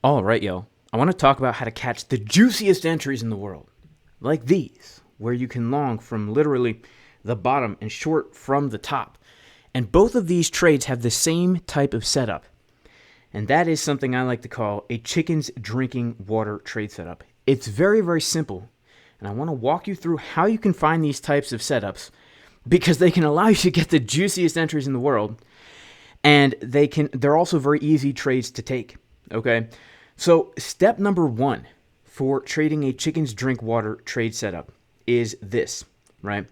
All right, yo. I want to talk about how to catch the juiciest entries in the world, like these, where you can long from literally the bottom and short from the top. And both of these trades have the same type of setup. And that is something I like to call a chicken's drinking water trade setup. It's very, very simple. And I want to walk you through how you can find these types of setups because they can allow you to get the juiciest entries in the world. And they're also very easy trades to take. Okay? So, step number one for trading a chicken's drink water trade setup is this, right?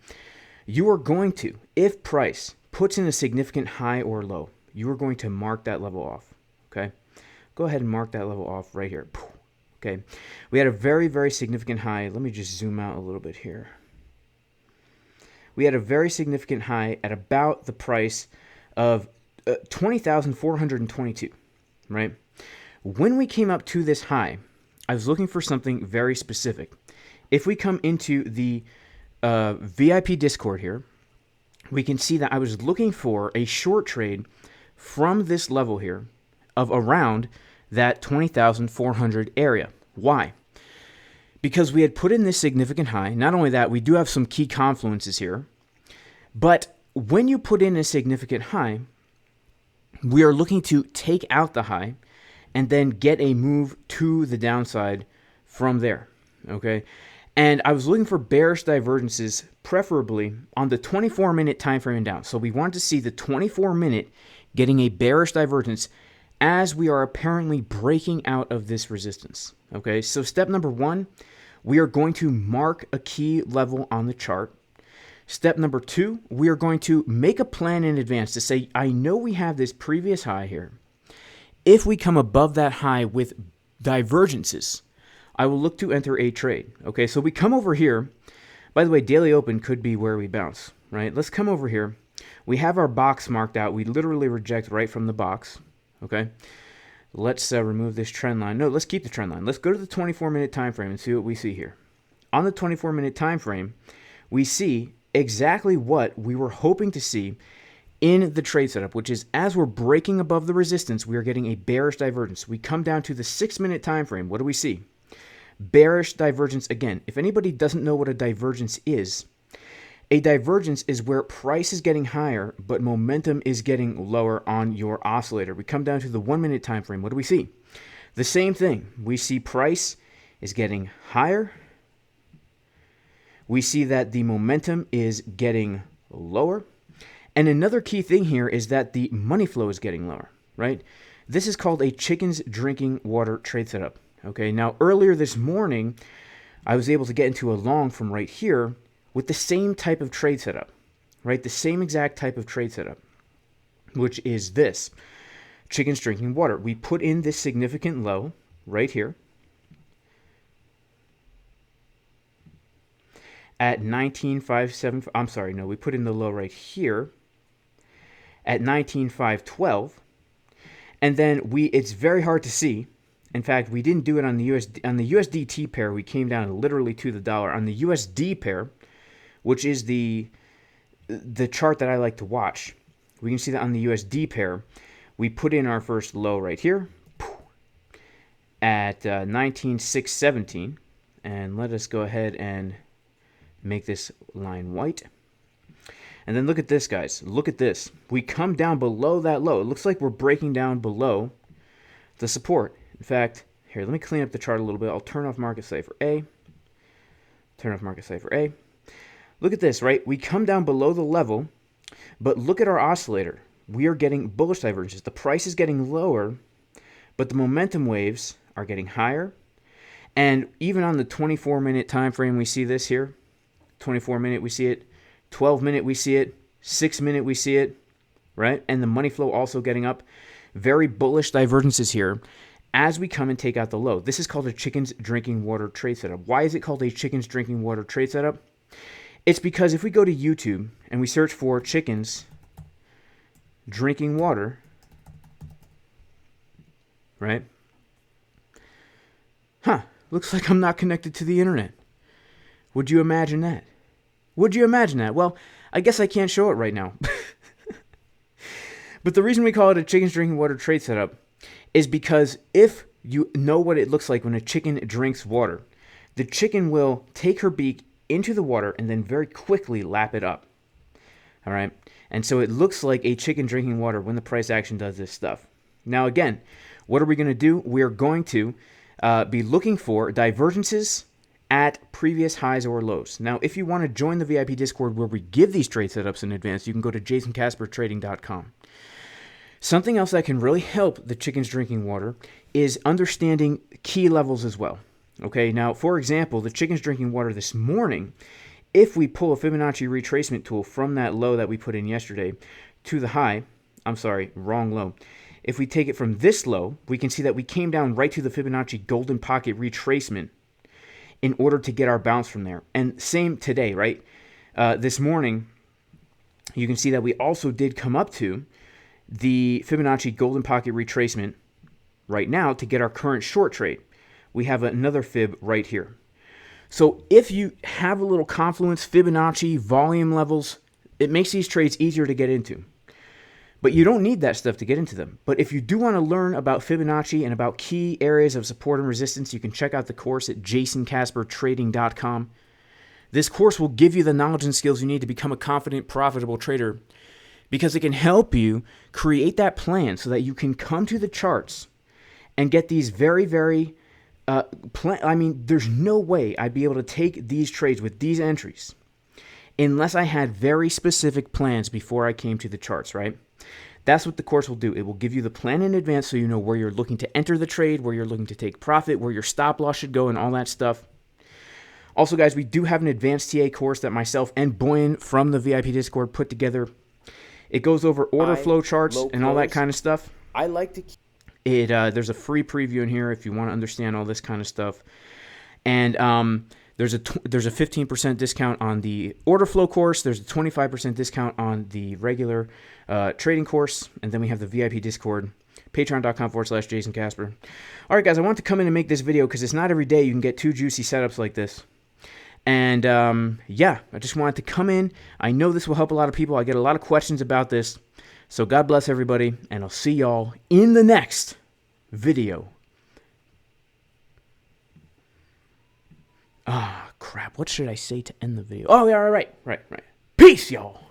You are going to, if price puts in a significant high or low, you are going to mark that level off, okay? Go ahead and mark that level off right here. Okay, we had a very, very significant high. Let me just zoom out a little bit here. We had a very significant high at about the price of 20,422, right? When we came up to this high, I was looking for something very specific. If we come into the VIP Discord here, we can see that I was looking for a short trade from this level here of around that 20,400 area. Why? Because we had put in this significant high. Not only that, we do have some key confluences here. But when you put in a significant high, we are looking to take out the high and then get a move to the downside from there, okay? And I was looking for bearish divergences, preferably on the 24-minute time frame and down. So we want to see the 24-minute getting a bearish divergence as we are apparently breaking out of this resistance, okay? So step number one, we are going to mark a key level on the chart. Step number two, we are going to make a plan in advance to say, I know we have this previous high here. If we come above that high with divergences, I will look to enter a trade. Okay, so we come over here. By the way, daily open could be where we bounce, right? Let's come over here. We have our box marked out. We literally reject right from the box, okay? Let's remove this trend line. No, let's keep the trend line. Let's go to the 24-minute time frame and see what we see here. On the 24-minute time frame, we see exactly what we were hoping to see in the trade setup, which is as we're breaking above the resistance, we are getting a bearish divergence. We come down to the 6-minute time frame. What do we see? Bearish divergence again. If anybody doesn't know what a divergence is where price is getting higher, but momentum is getting lower on your oscillator. We come down to the 1-minute time frame. What do we see? The same thing. We see price is getting higher. We see that the momentum is getting lower. And another key thing here is that the money flow is getting lower, right? This is called a chicken's drinking water trade setup. Okay, now earlier this morning, I was able to get into a long from right here with the same type of trade setup, right? The same exact type of trade setup, which is this, chicken's drinking water. We put in this significant low right here at 19.57. I'm sorry, no, we put in the low right here at 19.512, and then it's very hard to see. In fact, we didn't do it on the USDT pair. We came down literally to the dollar. On the USD pair, which is the chart that I like to watch, we can see that on the USD pair, we put in our first low right here at 19.617, and let us go ahead and make this line white. And then look at this, guys. Look at this. We come down below that low. It looks like we're breaking down below the support. In fact, here, let me clean up the chart a little bit. I'll turn off Market Cipher A. Turn off Market Cipher A. Look at this, right? We come down below the level, but look at our oscillator. We are getting bullish divergences. The price is getting lower, but the momentum waves are getting higher. And even on the 24-minute time frame, we see this here. 24-minute, we see it. 12-minute, we see it. 6-minute, we see it, right? And the money flow also getting up. Very bullish divergences here as we come and take out the low. This is called a chicken's drinking water trade setup. Why is it called a chicken's drinking water trade setup? It's because if we go to YouTube and we search for chickens drinking water, right? Looks like I'm not connected to the internet. Would you imagine that? Would you imagine that? Well, I guess I can't show it right now. But the reason we call it a chicken's drinking water trade setup is because if you know what it looks like when a chicken drinks water. The chicken will take her beak into the water and then very quickly lap it up. All right. And so it looks like a chicken drinking water when the price action does this stuff. Now, again, what are we going to do? We're going to be looking for divergences at previous highs or lows. Now, if you want to join the VIP Discord where we give these trade setups in advance, you can go to jasoncaspertrading.com. Something else that can really help the chickens drinking water is understanding key levels as well. Okay, now, for example, the chickens drinking water this morning, if we pull a Fibonacci retracement tool from that low that we put in yesterday to the high, I'm sorry, wrong low. If we take it from this low, we can see that we came down right to the Fibonacci golden pocket retracement in order to get our bounce from there. And same today, right? This morning, you can see that we also did come up to the Fibonacci golden pocket retracement right now to get our current short trade. We have another fib right here. So if you have a little confluence, Fibonacci, volume levels, it makes these trades easier to get into. But you don't need that stuff to get into them. But if you do want to learn about Fibonacci and about key areas of support and resistance, you can check out the course at jasoncaspertrading.com. This course will give you the knowledge and skills you need to become a confident, profitable trader because it can help you create that plan so that you can come to the charts and get these very, very there's no way I'd be able to take these trades with these entries unless I had very specific plans before I came to the charts, right? That's what the course will do. It will give you the plan in advance so you know where you're looking to enter the trade, where you're looking to take profit, where your stop loss should go, and all that stuff. Also, guys, we do have an advanced TA course that myself and Boyan from the VIP Discord put together. It goes over order flow charts and all that kind of stuff. I like to there's a free preview in here if you want to understand all this kind of stuff. And there's a 15% discount on the Orderflow course. There's a 25% discount on the regular trading course. And then we have the VIP Discord, patreon.com/JasonCasper. All right, guys, I want to come in and make this video because it's not every day you can get two juicy setups like this. And yeah, I just wanted to come in. I know this will help a lot of people. I get a lot of questions about this. So God bless everybody, and I'll see y'all in the next video. Ah, crap. What should I say to end the video? Oh, yeah, right. Peace, y'all.